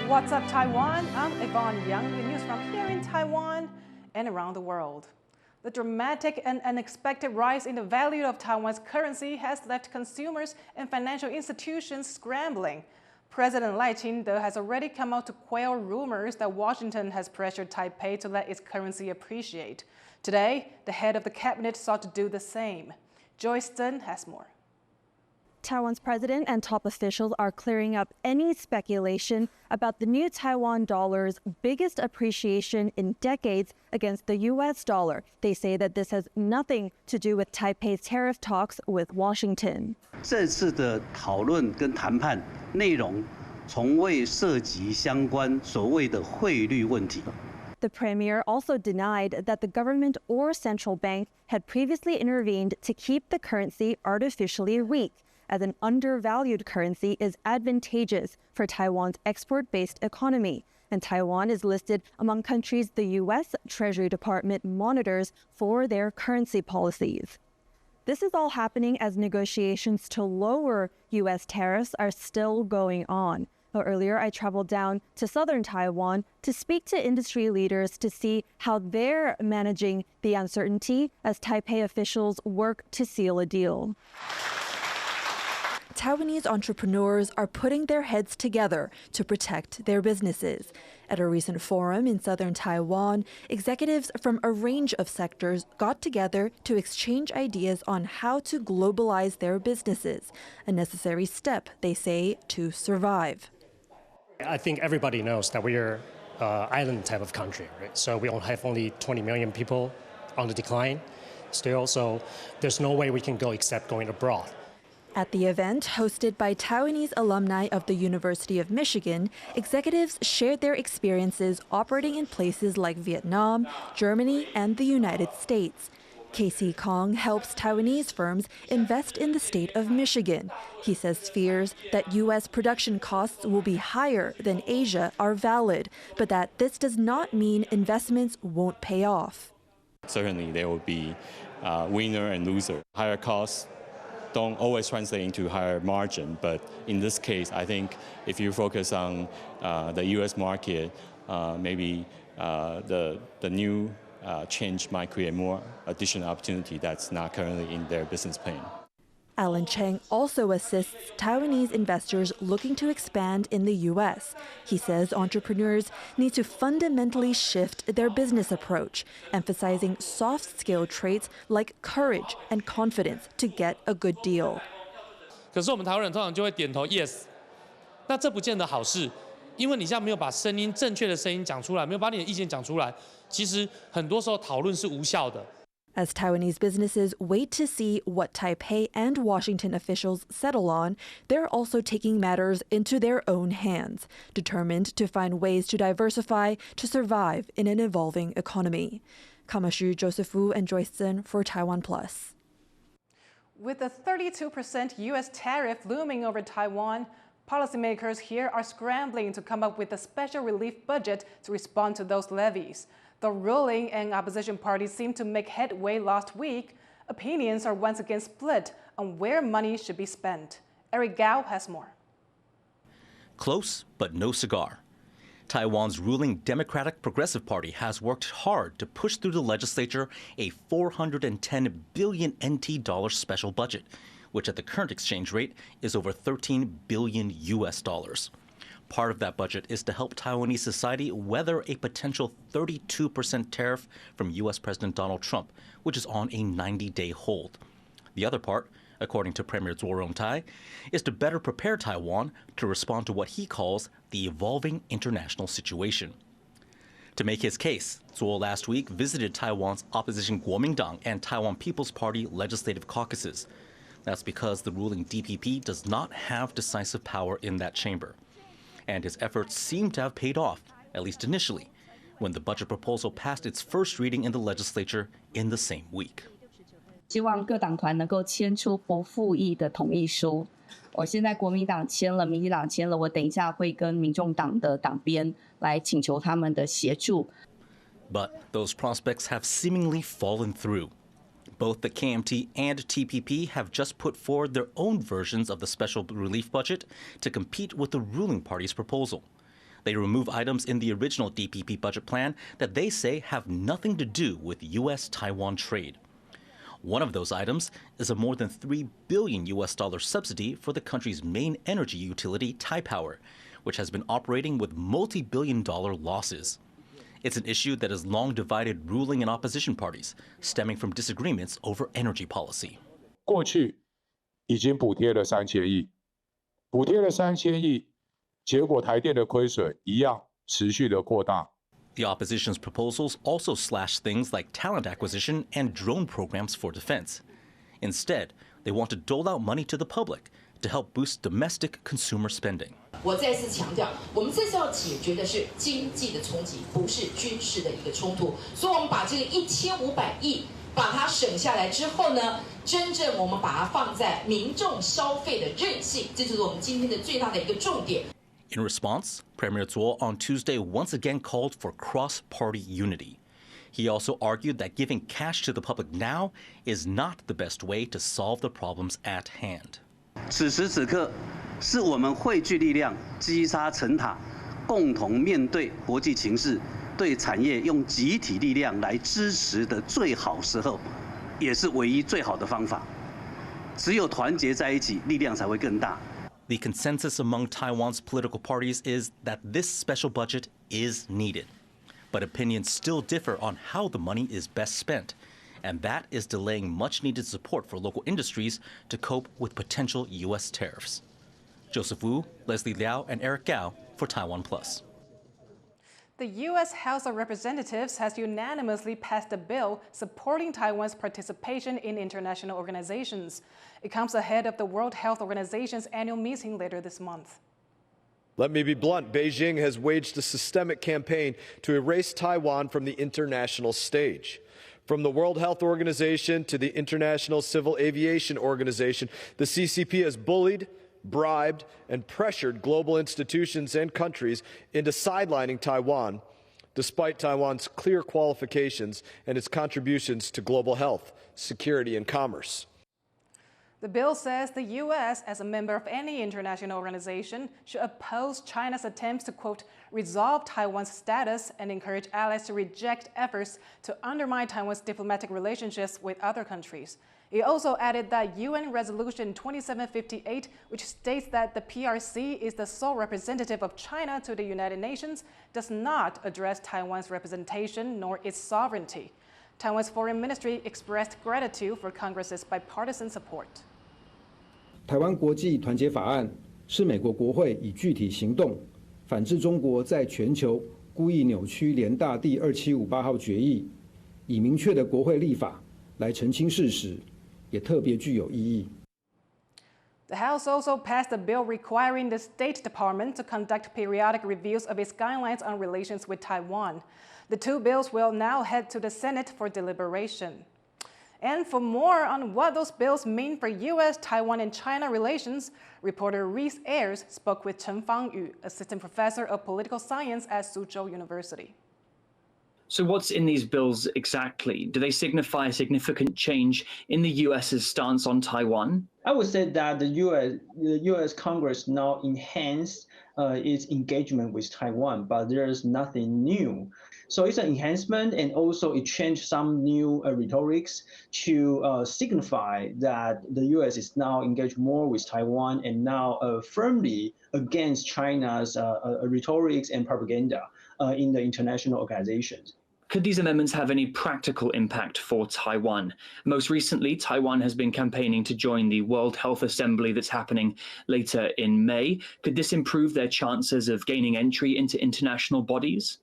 What's up, Taiwan? I'm Yvonne with news from here in Taiwan and around the world. The dramatic and unexpected rise in the value of Taiwan's currency has left consumers and financial institutions scrambling. President Lai Ching-te has already come out to quell rumors that Washington has pressured Taipei to let its currency appreciate. Today, the head of the cabinet sought to do the same. Joyce Deng has more. Taiwan's president and top officials are clearing up any speculation about the new Taiwan dollar's biggest appreciation in decades against the U.S. dollar. They say that this has nothing to do with Taipei's tariff talks with Washington. 这次的讨论跟谈判内容从未涉及相关所谓的汇率问题。 The premier also denied that the government or central bank had previously intervened to keep the currency artificially weak, as an undervalued currency is advantageous for Taiwan's export-based economy, and Taiwan is listed among countries the U.S. Treasury Department monitors for their currency policies. This is all happening as negotiations to lower U.S. tariffs are still going on. Earlier, I traveled down to southern Taiwan to speak to industry leaders to see how they're managing the uncertainty as Taipei officials work to seal a deal. Taiwanese entrepreneurs are putting their heads together to protect their businesses. At a recent forum in southern Taiwan, executives from a range of sectors got together to exchange ideas on how to globalize their businesses, a necessary step, they say, to survive. I think everybody knows that we are an island type of country, right? So we have only 20 million people on the decline still, so there's no way we can go except going abroad. At the event, hosted by Taiwanese alumni of the University of Michigan, executives shared their experiences operating in places like Vietnam, Germany, and the United States. Casey Kong helps Taiwanese firms invest in the state of Michigan. He says fears that U.S. production costs will be higher than Asia are valid, but that this does not mean investments won't pay off. Certainly, there will be winner and loser. Higher costs don't always translate into higher margin, but in this case, I think if you focus on the U.S. market, maybe the new change might create more additional opportunity that's not currently in their business plan. Alan Cheng also assists Taiwanese investors looking to expand in the U.S. He says entrepreneurs need to fundamentally shift their business approach, emphasizing soft-skill traits like courage and confidence to get a good deal. 可是我们台湾人通常就会点头 yes， 那这不见得好事，因为你现在没有把正确的声音讲出来，没有把你的意见讲出来，其实很多时候讨论是无效的。 As Taiwanese businesses wait to see what Taipei and Washington officials settle on, they're also taking matters into their own hands, determined to find ways to diversify to survive in an evolving economy. Kamashu, Joseph Wu, and Joyce Zhen for TaiwanPlus. With a 32% U.S. tariff looming over Taiwan, policymakers here are scrambling to come up with a special relief budget to respond to those levies. The ruling and opposition parties seemed to make headway last week. Opinions are once again split on where money should be spent. Eric Gao has more. Close, but no cigar. Taiwan's ruling Democratic Progressive Party has worked hard to push through the legislature a 410 billion NT dollar special budget, which at the current exchange rate is over 13 billion US dollars. Part of that budget is to help Taiwanese society weather a potential 32% tariff from U.S. President Donald Trump, which is on a 90-day hold. The other part, according to Premier Zuo Rong-tai, is to better prepare Taiwan to respond to what he calls the evolving international situation. To make his case, Zuo last week visited Taiwan's opposition Kuomintang and Taiwan People's Party legislative caucuses. That's because the ruling DPP does not have decisive power in that chamber. And his efforts seem to have paid off, at least initially, when the budget proposal passed its first reading in the legislature in the same week. 希望各党团能够签出不复议的同意书。我现在国民党签了，民进党签了，我等一下会跟民众党的党鞭来请求他们的协助。But those prospects have seemingly fallen through. Both the KMT and TPP have just put forward their own versions of the special relief budget to compete with the ruling party's proposal. They remove items in the original DPP budget plan that they say have nothing to do with U.S.-Taiwan trade. One of those items is a more than $3 billion subsidy for the country's main energy utility, Taipower, which has been operating with multi-billion-dollar losses. It's an issue that has long divided ruling and opposition parties, stemming from disagreements over energy policy. 过去已经补贴了3000亿，补贴了3000亿，结果台电的亏损一样持续的扩大。 The opposition's proposals also slash things like talent acquisition and drone programs for defense. Instead, they want to dole out money to the public to help boost domestic consumer spending. 我再次强调，我们这次要解决的是经济的冲击，不是军事的一个冲突。所以，我们把这个1500亿把它省下来之后呢，真正我们把它放在民众消费的韧性，这就是我们今天的最大的一个重点。 In response, Premier Zuo on Tuesday once again called for cross-party unity. He also argued that giving cash to the public now is not the best way to solve the problems at hand. 此时此刻，是我们汇聚力量、积沙成塔，共同面对国际情势，对产业用集体力量来支持的最好时候，也是唯一最好的方法。只有团结在一起，力量才会更大。 The consensus among Taiwan's political parties is that this special budget is needed. But opinions still differ on how the money is best spent, and that is delaying much-needed support for local industries to cope with potential U.S. tariffs. Joseph Wu, Leslie Liao, and Eric Gao for TaiwanPlus. The U.S. House of Representatives has unanimously passed a bill supporting Taiwan's participation in international organizations. It comes ahead of the World Health Organization's annual meeting later this month. Let me be blunt. Beijing has waged a systemic campaign to erase Taiwan from the international stage. From the World Health Organization to the International Civil Aviation Organization, the CCP has bullied, bribed, and pressured global institutions and countries into sidelining Taiwan, despite Taiwan's clear qualifications and its contributions to global health, security, and commerce. The bill says the U.S., as a member of any international organization, should oppose China's attempts to, quote, resolve Taiwan's status and encourage allies to reject efforts to undermine Taiwan's diplomatic relationships with other countries. It also added that UN Resolution 2758, which states that the PRC is the sole representative of China to the United Nations, does not address Taiwan's representation nor its sovereignty. Taiwan's foreign ministry expressed gratitude for Congress's bipartisan support. 台湾国际团结法案是美国国会以具体行动反制中国在全球故意扭曲联大第2758号决议，以明确的国会立法来澄清事实，也特别具有意义。 The House also passed a bill requiring the State Department to conduct periodic reviews of its guidelines on relations with Taiwan. The two bills will now head to the Senate for deliberation. And for more on what those bills mean for U.S., Taiwan, and China relations, reporter Reese Ayers spoke with Chen Fangyu, assistant professor of political science at Suzhou University. So what's in these bills exactly? Do they signify a significant change in the U.S.'s stance on Taiwan? I would say that the U.S. Congress now enhanced its engagement with Taiwan, but there's nothing new. So it's an enhancement, and also it changed some new rhetorics to signify that the U.S. is now engaged more with Taiwan and now firmly against China's rhetorics and propaganda in the international organizations. Could these amendments have any practical impact for Taiwan? Most recently, Taiwan has been campaigning to join the World Health Assembly that's happening later in May. Could this improve their chances of gaining entry into international bodies?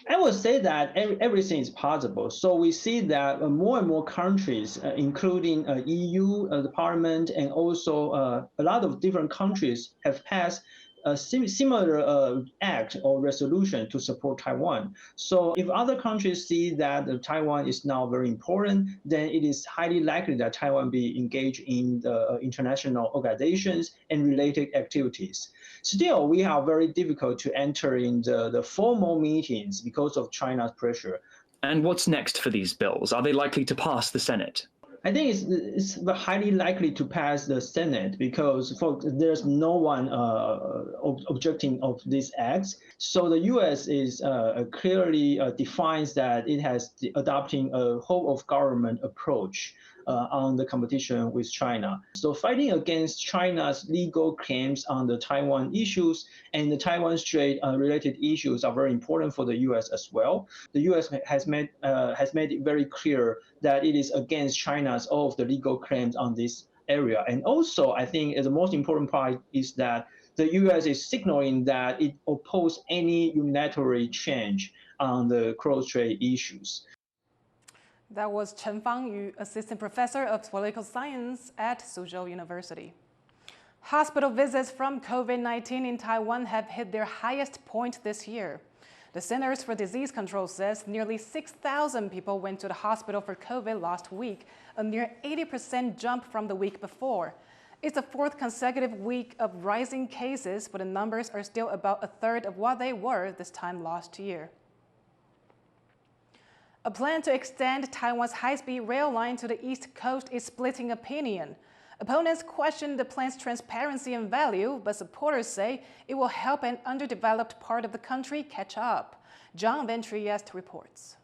I would say that everything is possible. So we see that more and more countries, including EU, the Parliament, and also a lot of different countries have passed a similar act or resolution to support Taiwan. So if other countries see that Taiwan is now very important, then it is highly likely that Taiwan be engaged in the international organizations and related activities. Still, we are very difficult to enter in the formal meetings because of China's pressure. And what's next for these bills? Are they likely to pass the Senate? I think it's highly likely to pass the Senate because there's no one objecting of these acts. So the U.S. is clearly defines that it has adopting a whole of government approach on the competition with China. So fighting against China's legal claims on the Taiwan issues and the Taiwan Strait related issues are very important for the U.S. as well. The U.S. has made it very clear that it is against China's all of the legal claims on this area. And also, I think the most important part is that the U.S. is signaling that it opposes any unilateral change on the cross-strait issues. That was Chen Fangyu, Assistant Professor of Political Science at Suzhou University. Hospital visits from COVID-19 in Taiwan have hit their highest point this year. The Centers for Disease Control says nearly 6,000 people went to the hospital for COVID last week, a near 80% jump from the week before. It's the fourth consecutive week of rising cases, but the numbers are still about a third of what they were this time last year. A plan to extend Taiwan's high-speed rail line to the East Coast is splitting opinion. Opponents question the plan's transparency and value, but supporters say it will help an underdeveloped part of the country catch up. John Van Trieste reports.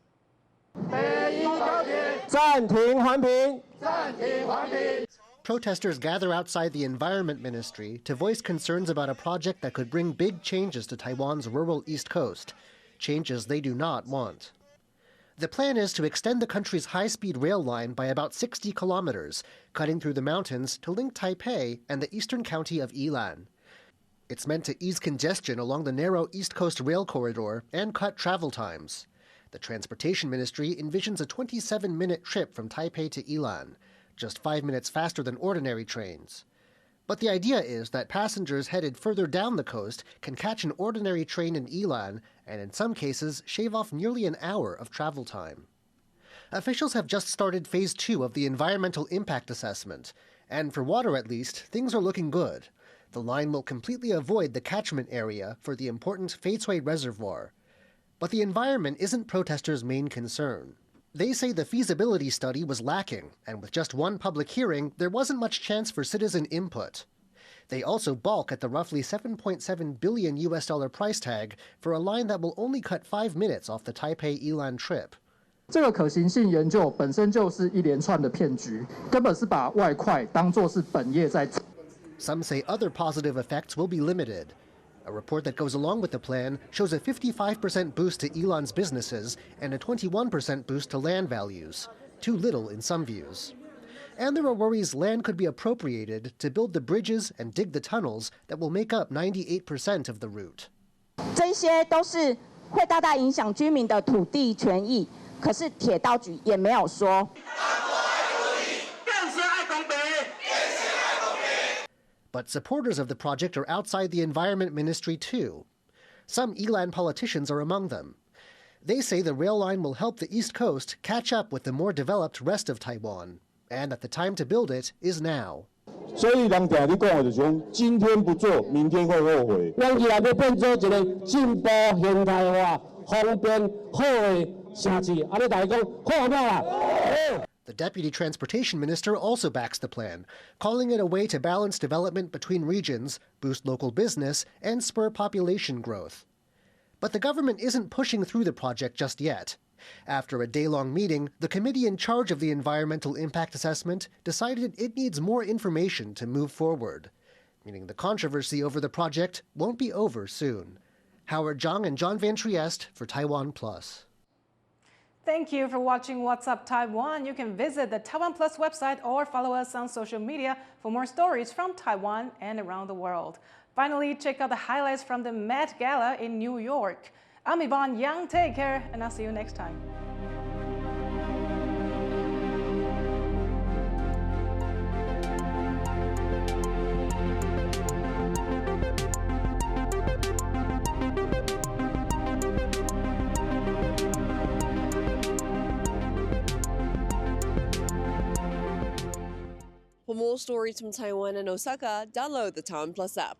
Protesters gather outside the Environment Ministry to voice concerns about a project that could bring big changes to Taiwan's rural East Coast, changes they do not want. The plan is to extend the country's high-speed rail line by about 60 kilometers, cutting through the mountains to link Taipei and the eastern county of Yilan. It's meant to ease congestion along the narrow East Coast rail corridor and cut travel times. The Transportation Ministry envisions a 27-minute trip from Taipei to Yilan, just 5 minutes faster than ordinary trains. But the idea is that passengers headed further down the coast can catch an ordinary train in Yilan and in some cases shave off nearly an hour of travel time. Officials have just started Phase 2 of the Environmental Impact Assessment, and for water at least, things are looking good. The line will completely avoid the catchment area for the important Feicui Reservoir. But the environment isn't protesters' main concern. They say the feasibility study was lacking, and with just one public hearing, there wasn't much chance for citizen input. They also balk at the roughly $7.7 billion price tag for a line that will only cut 5 minutes off the Taipei-Yilan trip. 这个可行性研究本身就是一连串的骗局，根本是把外快当作是本业在做。 Some say other positive effects will be limited. A report that goes along with the plan shows a 55% boost to Yilan's businesses and a 21% boost to land values, too little in some views. And there are worries land could be appropriated to build the bridges and dig the tunnels that will make up 98% of the route. 这些都是会大大影响居民的土地权益，可是铁道局也没有说。 But supporters of the project are outside the Environment Ministry too. Some Yilan politicians are among them. They say the rail line will help the East Coast catch up with the more developed rest of Taiwan, and that the time to build it is now. 所以人定咧讲的就是讲，今天不做，明天会后悔。咱宜兰要变做一个进步、现代化、方便、好的城市，安尼大家讲好唔好啊？ The Deputy Transportation Minister also backs the plan, calling it a way to balance development between regions, boost local business, and spur population growth. But the government isn't pushing through the project just yet. After a day-long meeting, the committee in charge of the Environmental Impact Assessment decided it needs more information to move forward, meaning the controversy over the project won't be over soon. Howard Zhang and John Van Trieste for TaiwanPlus. Thank you for watching What's Up Taiwan. You can visit the TaiwanPlus website or follow us on social media for more stories from Taiwan and around the world. Finally, check out the highlights from the Met Gala in New York. I'm Yvonne Yang. Take care, and I'll see you next time. local stories from Taiwan and Osaka, download the TaiwanPlus app.